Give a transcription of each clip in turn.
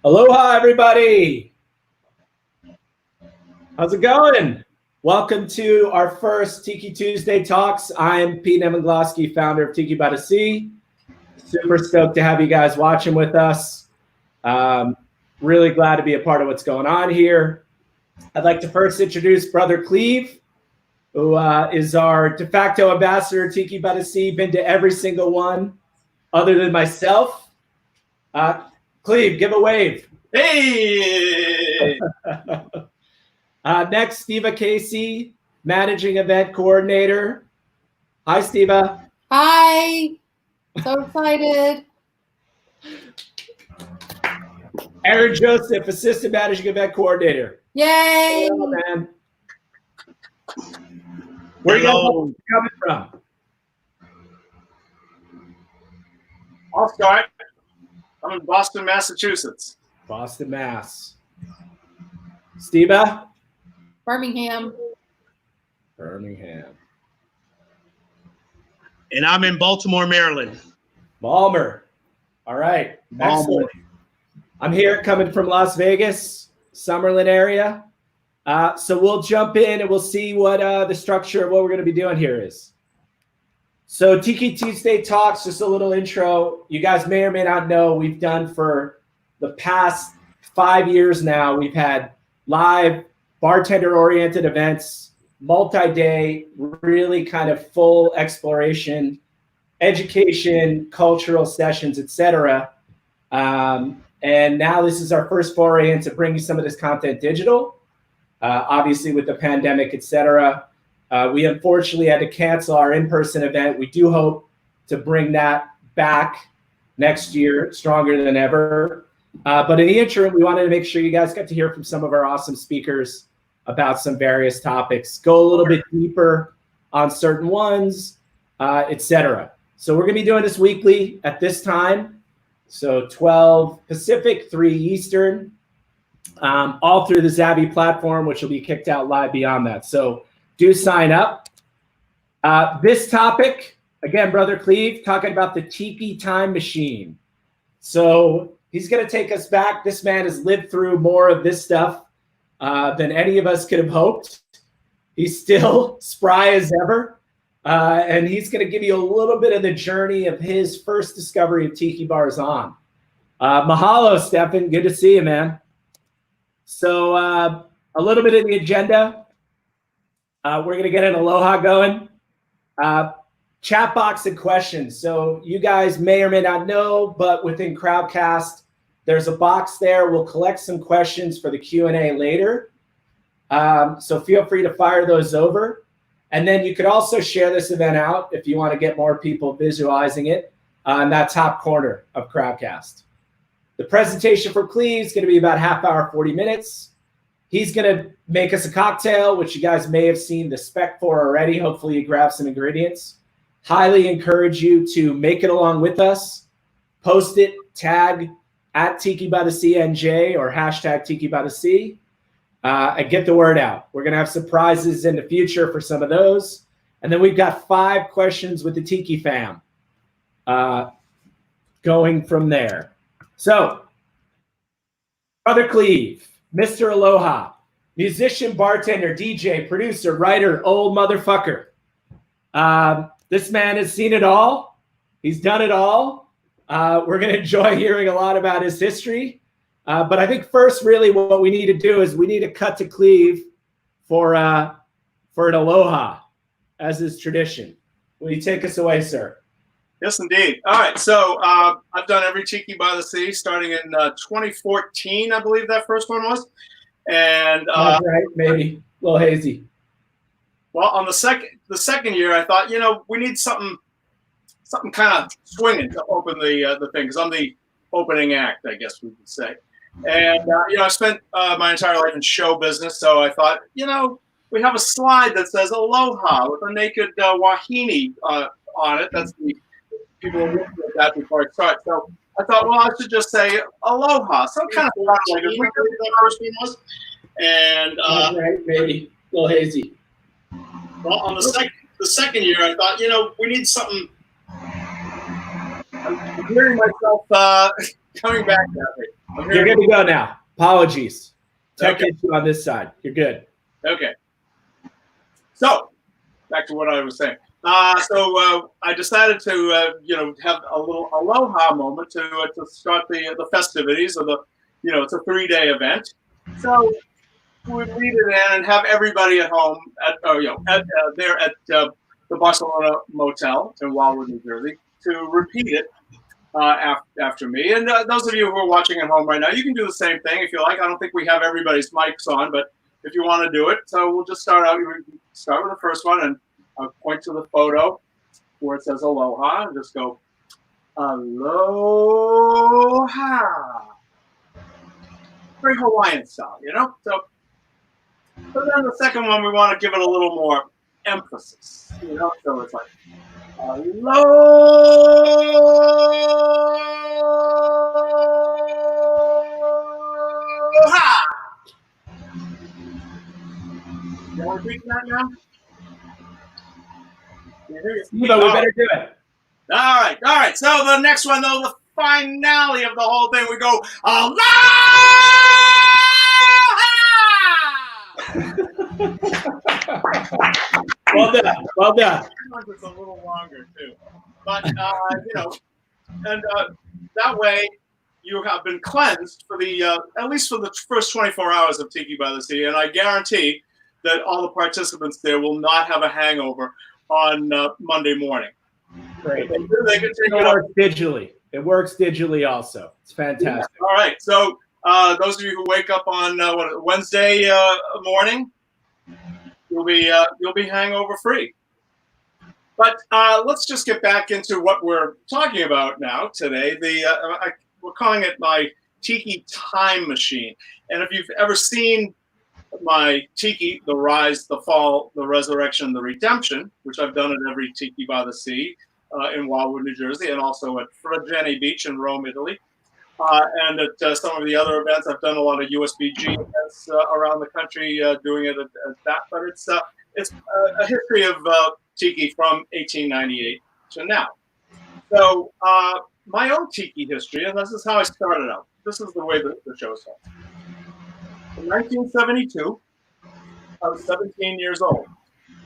Aloha, everybody. How's it going? Welcome to our first Tiki Tuesday Talks. I'm Pete Nevenglosky, founder of Tiki by the Sea. Super stoked to have you guys watching with us. Really glad to be a part of what's going on here. I'd like to first introduce Brother Cleve, who is our de facto ambassador of Tiki by the Sea, been to every single one other than myself. Cleve, give a wave. Hey! Next, Steva Casey, Managing Event Coordinator. Hi, Steva. Hi. So excited. Aaron Joseph, Assistant Managing Event Coordinator. Yay! Hello, man. Where are you guys coming from? I'll start. I'm in Boston, Massachusetts. Boston, Mass. Steva? Birmingham. Birmingham. And I'm in Baltimore, Maryland. Balmer. All right. Excellent. I'm here coming from Las Vegas, Summerlin area. So we'll jump in and we'll see what the structure of what we're going to be doing here is. So Tiki Tuesday Talks, just a little intro. You guys may or may not know we've done for the past 5 years now. We've had live bartender-oriented events, multi-day, really kind of full exploration, education, cultural sessions, etc. And now this is our first foray into bringing some of this content digital. Obviously, with the pandemic, etc. We unfortunately had to cancel our in-person event. We do hope to bring that back next year, stronger than ever. But in the interim, we wanted to make sure you guys got to hear from some of our awesome speakers about some various topics, go a little bit deeper on certain ones, etc. So we're going to be doing this weekly at this time. So 12 Pacific, 3 Eastern, all through the Zavvy platform, which will be kicked out live beyond that. So do sign up. This topic, again, Brother Cleve, talking about the Tiki time machine. So he's going to take us back. This man has lived through more of this stuff than any of us could have hoped. He's still spry as ever. And he's going to give you a little bit of the journey of his first discovery of Tiki bars on. Mahalo, Stefan. Good to see you, man. So a little bit of the agenda. We're going to get an Aloha going. Chat box and questions. So you guys may or may not know, but within Crowdcast, there's a box there. We'll collect some questions for the Q&A later. So feel free to fire those over. And then you could also share this event out if you want to get more people visualizing it in that top corner of Crowdcast. The presentation for Cleve is going to be about half hour, 40 minutes. He's going to make us a cocktail, which you guys may have seen the spec for already. Hopefully you grab some ingredients. Highly encourage you to make it along with us. Post it, tag at Tiki by the Sea NJ or hashtag Tiki by the Sea. And get the word out. We're going to have surprises in the future for some of those. And then we've got 5 questions with the Tiki fam going from there. So, Brother Cleve, Mr. Aloha, musician, bartender, DJ, producer, writer, old motherfucker. This man has seen it all. He's done it all. We're going to enjoy hearing a lot about his history. But I think first, really, what we need to do is we need to cut to Cleve for an Aloha, as is tradition. Will you take us away, sir? Yes, indeed. All right. So I've done every Tiki by the Sea starting in 2014, I believe that first one was. And right, maybe a little hazy. Well, on the second year, I thought, we need something something kind of swinging to open the thing, because I'm the opening act, I guess we could say. And I spent my entire life in show business, so I thought, we have a slide that says Aloha with a naked wahine on it. That's the people are looking at that before I start. So I thought, well, I should just say Aloha, some kind of fun, like that first one was. And right, maybe a little hazy. well, on the second year, I thought, we need something. I'm hearing myself coming back that way. You're good to go now. Apologies. Tech issue on this side. You're good. Okay. So, back to what I was saying. So I decided to, have a little Aloha moment to start the festivities of the, it's a 3-day event. So we would lead it in and have everybody at home there at the Barcelona Motel in Wildwood, New Jersey, to repeat it after me. And those of you who are watching at home right now, you can do the same thing if you like. I don't think we have everybody's mics on, but if you want to do it, so we'll just start out. We start with the first one, and I'll point to the photo where it says Aloha, and just go, Aloha. Very Hawaiian style, So, but then the second one, we want to give it a little more emphasis, So it's like, Aloha. You want to repeat that now? But we better do it. All right. So the next one, though, the finale of the whole thing, we go, Aloha! Well done. Well done. It's a little longer, too. But, and that way, you have been cleansed for at least for the first 24 hours of Tiki by the Sea, and I guarantee that all the participants there will not have a hangover on Monday morning. Great. They can take It works digitally. It works digitally also. It's fantastic. Yeah. All right. So those of you who wake up on Wednesday morning, you'll be hangover free. But let's just get back into what we're talking about now today. We're calling it my Tiki time machine. And if you've ever seen my Tiki, the Rise, the Fall, the Resurrection, the Redemption, which I've done at every Tiki by the Sea in Wildwood, New Jersey, and also at Fregene Beach in Rome, Italy. And at some of the other events, I've done a lot of USBG events around the country doing it at that. But it's a history of Tiki from 1898 to now. So my own Tiki history, and this is how I started out. This is the way the show starts. In 1972, I was 17 years old.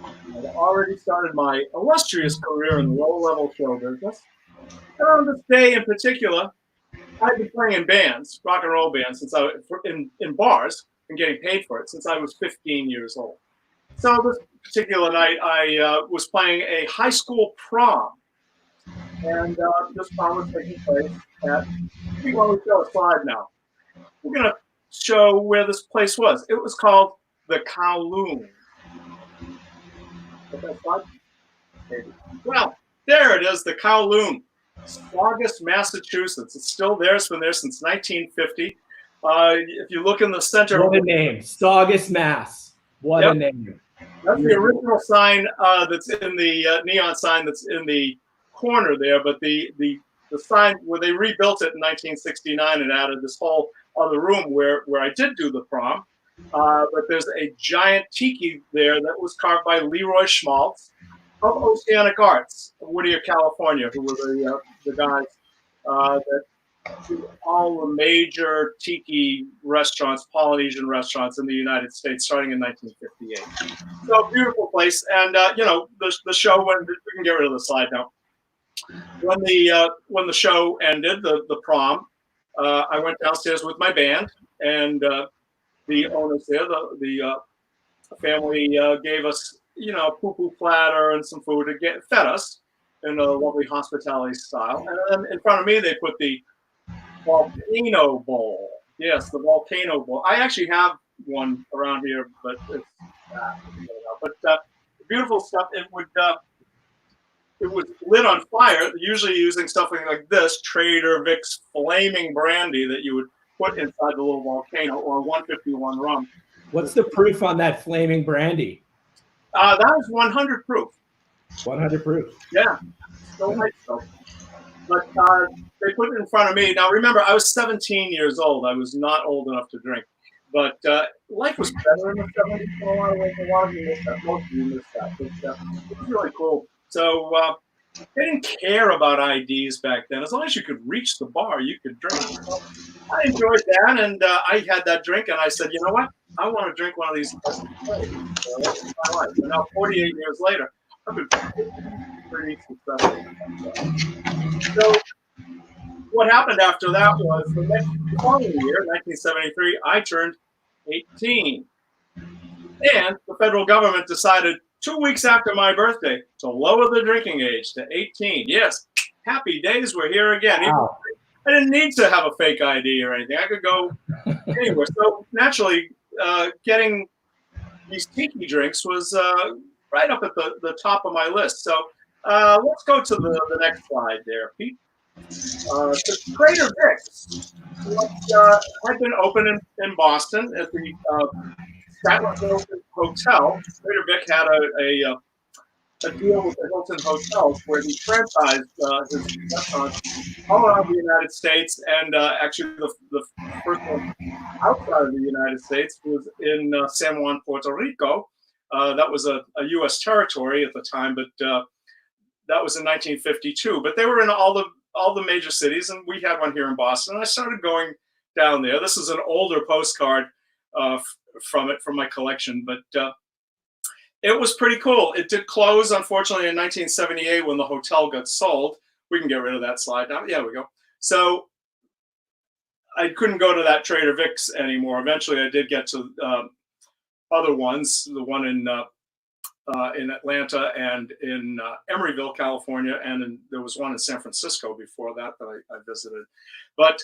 I had already started my illustrious career in the low-level show business. And on this day in particular, I'd been playing in bands, rock and roll bands, since in bars and getting paid for it since I was 15 years old. So this particular night, I was playing a high school prom, and this prom was taking place at. We want to show a slide now. We're gonna show where this place was. It was called the Kowloon. Well, there it is, the Kowloon, Saugus, Massachusetts. It's still there. It's been there since 1950. If you look in the center, what a name, Saugus, Mass. What a name. That's the original sign that's in the neon sign that's in the corner there. But the sign where they rebuilt it in 1969 and added this whole other room where I did do the prom. But there's a giant tiki there that was carved by Leroy Schmaltz of Oceanic Arts, Whittier, California, who were the guys that do all the major tiki restaurants, Polynesian restaurants in the United States, starting in 1958. So beautiful place, and the show. When we can get rid of the slide now. When the show ended, the prom, I went downstairs with my band, and the owners there, the family gave us, poo-poo platter and some food to fed us in a lovely hospitality style. And then in front of me, they put the volcano bowl. Yes, the volcano bowl. I actually have one around here, but it's beautiful stuff. It would it was lit on fire, usually using something like this, Trader Vic's flaming brandy that you would put inside the little volcano, or 151 rum. What's the proof on that flaming brandy? That was 100 proof. 100 proof. Yeah, still nice though. But they put it in front of me. Now remember, I was 17 years old. I was not old enough to drink. But life was better in the 70s in a lot of ways. A lot of you missed that. Most of you missed that. But it was really cool. So they didn't care about IDs back then. As long as you could reach the bar, you could drink. So I enjoyed that, and I had that drink, and I said, you know what? I want to drink one of these. So that's my life. And now, 48 years later, I've been pretty successful. So what happened after that was the next following year, 1973, I turned 18. And the federal government decided 2 weeks after my birthday to lower the drinking age to 18. Yes, happy days, we're here again. Wow. I didn't need to have a fake ID or anything. I could go anywhere. So naturally, getting these tiki drinks was right up at the top of my list. So let's go to the next slide there, Pete. The Trader Vic's had been open in Boston at the Statler Hilton Hotel. Trader Vic had a deal with the Hilton Hotels where he franchised his restaurants all around the United States, and actually the first one outside of the United States was in San Juan, Puerto Rico. That was a U.S. territory at the time, but that was in 1952. But they were in all the major cities, and we had one here in Boston. And I started going down there. This is an older postcard from my collection, but it was pretty cool. It did close, unfortunately, in 1978 when the hotel got sold. We can get rid of that slide now. Yeah, we go. So I couldn't go to that Trader Vic's anymore. Eventually, I did get to other ones. The one in Atlanta and in Emeryville, California, and there was one in San Francisco before that I visited. But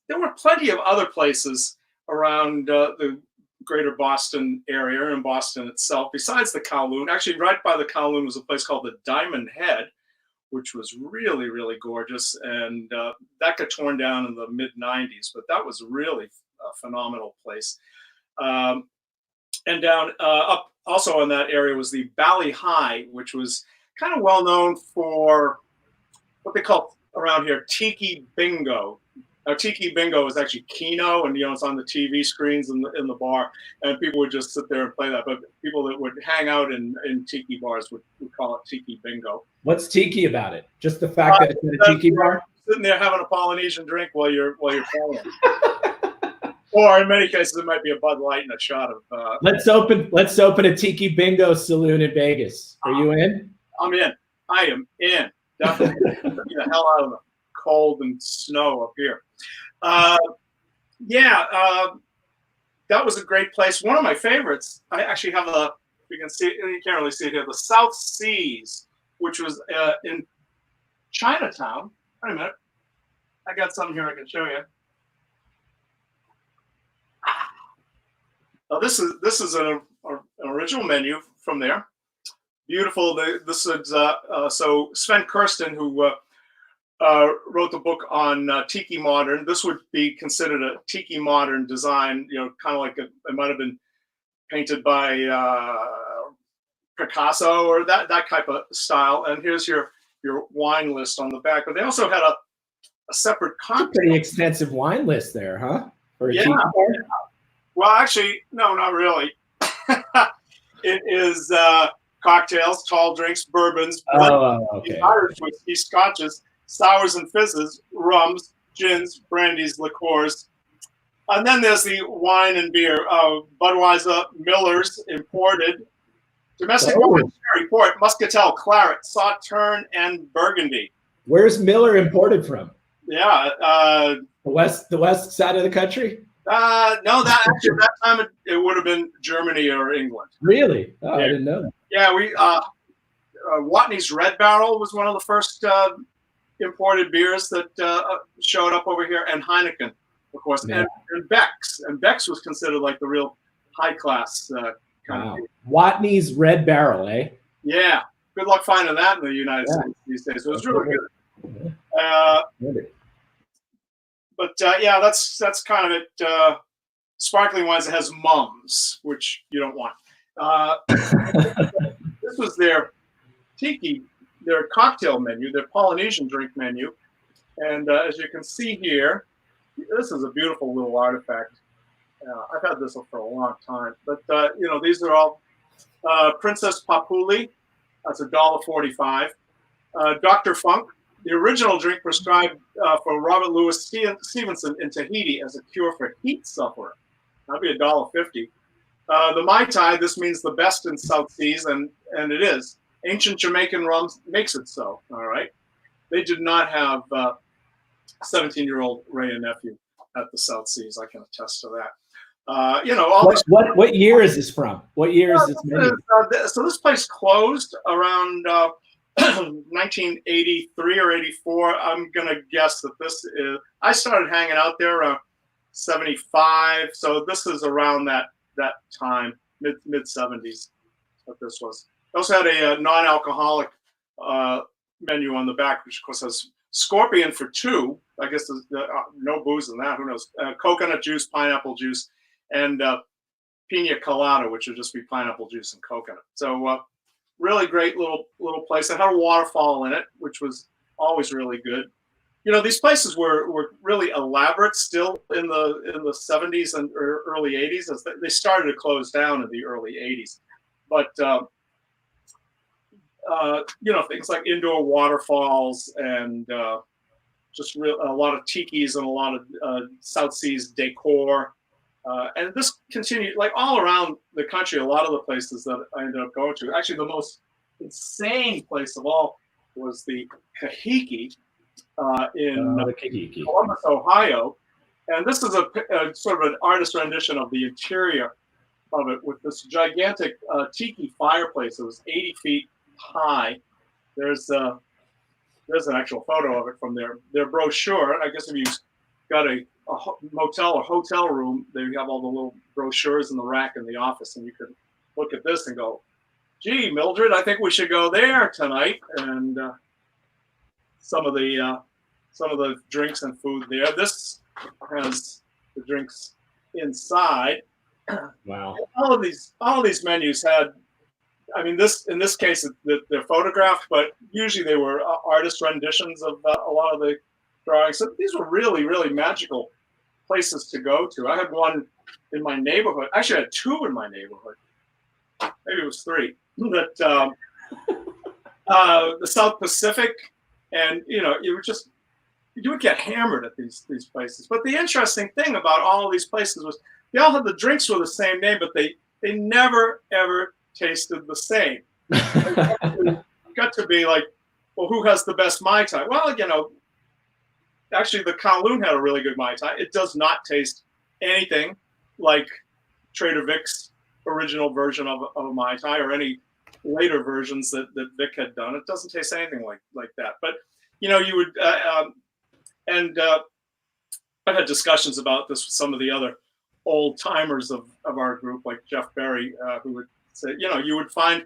there were plenty of other places around the greater Boston area and Boston itself, besides the Kowloon. Actually, right by the Kowloon was a place called the Diamond Head, which was really, really gorgeous. And that got torn down in the mid-90s, but that was really a phenomenal place. And down up also in that area was the Bali High, which was kind of well known for what they call around here Tiki Bingo. Now, Tiki Bingo is actually Keno, and it's on the TV screens in the bar, and people would just sit there and play that. But people that would hang out in Tiki bars would call it Tiki Bingo. What's Tiki about it? Just the fact that it's in a Tiki bar? Sitting there having a Polynesian drink while you're playing. Or in many cases, it might be a Bud Light and a shot of. Let's open a Tiki Bingo saloon in Vegas. Are you in? I'm in. I am in. Definitely. Get the hell out of the cold and snow up here. That was a great place. One of my favorites. I actually have you can see, you can't really see it here, the South Seas, which was in Chinatown. Wait a minute. I got something here I can show you. Now this is an original menu from there. Beautiful. This is so Sven Kirsten, who wrote the book on Tiki Modern. This would be considered a Tiki Modern design. Kind of like it might have been painted by Picasso or that type of style. And here's your wine list on the back. But they also had a separate cocktail. Pretty extensive wine list there, huh? For a yeah. Tiki bar? Well, actually, no, not really. It is cocktails, tall drinks, bourbons, okay. Irish whiskey, scotches, sours and fizzes, rums, gins, brandies, liqueurs. And then there's the wine and beer. Budweiser, Miller's, imported. Domestic wine, sherry, port, muscatel, claret, sauterne, and burgundy. Where's Miller imported from? Yeah. The west side of the country? No, that time it would have been Germany or England. Really? Oh, yeah. I didn't know that. Yeah, Watney's Red Barrel was one of the first imported beers that showed up over here, and Heineken, of course, and Beck's. And Beck's was considered like the real high class kind of beer. Watney's Red Barrel, eh? Yeah. good luck finding that in the United States these days. It was really good. Yeah, that's kind of it. Sparkling wines that has mums, which you don't want. This was their Tiki, their cocktail menu, their Polynesian drink menu. And as you can see here, this is a beautiful little artifact. I've had this for a long time. But, these are all Princess Papuli. That's $1.45. Dr. Funk, the original drink prescribed for Robert Louis Stevenson in Tahiti as a cure for heat sufferer. That'd be $1.50. The Mai Tai, this means the best in South Seas, and it is. Ancient Jamaican rum makes it so, all right? They did not have 17-year-old Ray and nephew at the South Seas. I can attest to that. What year is this from? What year is this menu? So this place closed around 1983 or 84. I'm going to guess that this is, I started hanging out there around 75. So this is around that time, mid 70s, what this was. It also had a non-alcoholic menu on the back, which of course has Scorpion for $2. I guess there's no booze in that. Who knows? Coconut juice, pineapple juice, and pina colada, which would just be pineapple juice and coconut. So really great little place. It had a waterfall in it, which was always really good. These places were really elaborate still in the 70s and early 80s, as they started to close down in the early 80s. But things like indoor waterfalls and just a lot of tikis and a lot of South Seas decor. And this continued, like all around the country, a lot of the places that I ended up going to. Actually, the most insane place of all was the Kahiki in Columbus, Ohio. And this is a sort of an artist rendition of the interior of it with this gigantic tiki fireplace. It was 80 feet high. There's an actual photo of it from their brochure. I guess if you got a motel or hotel room, they have all the little brochures in the rack in the office, and you could look at this and go, gee, Mildred, I think we should go there tonight. And some of the drinks and food there. This has the drinks inside. Wow. All of these menus had, in this case, they're photographed, but usually they were artist renditions of a lot of the drawings. So these were really, really magical places to go to. I had one in my neighborhood. Actually, I had two in my neighborhood. Maybe it was three. But the South Pacific, and you would get hammered at these places. But the interesting thing about all of these places was they all had the drinks were the same name, but they never ever tasted the same. Got to be like, well, who has the best Mai Tai? Well, actually the Kowloon had a really good Mai Tai. It does not taste anything like Trader Vic's original version of a Mai Tai or any later versions that Vic had done. It doesn't taste anything like that. But you would I've had discussions about this with some of the other old timers of our group, like Jeff Berry, who would say, you would find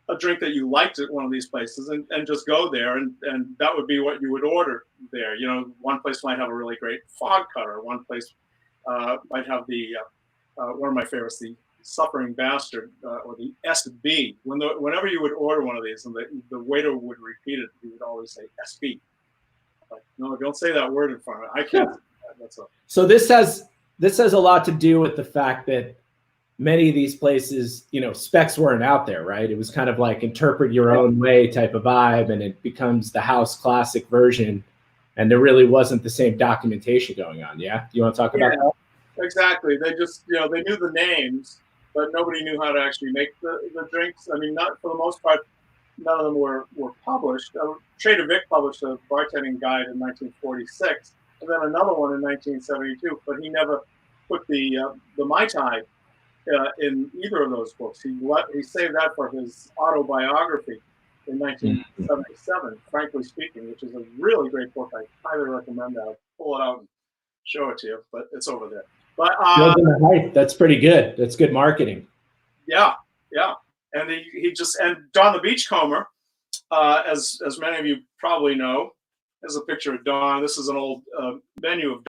a drink that you liked at one of these places and just go there, and that would be what you would order there. One place might have a really great fog cutter. One place might have the one of my favorites, the Suffering Bastard, or the SB. Whenever you would order one of these, and the waiter would repeat it, he would always say SB. Like, no, don't say that word in front of it. I can't. So this has a lot to do with the fact that many of these places, specs weren't out there, right? It was kind of like interpret your own way type of vibe, and it becomes the house classic version, and there really wasn't the same documentation going on. Yeah, do you want to talk about that? Exactly. They just, they knew the names, but nobody knew how to actually make the drinks. Not for the most part. None of them were published. Trader Vic published a bartending guide in 1946, and then another one in 1972. But he never put the Mai Tai in either of those books. He saved that for his autobiography in 1977, Frankly Speaking, which is a really great book. I highly recommend that. I'll pull it out and show it to you, but it's over there. But that's pretty good. That's good marketing. Yeah. And he and Don the Beachcomber, as many of you probably know, is a picture of Dawn. This is an old menu of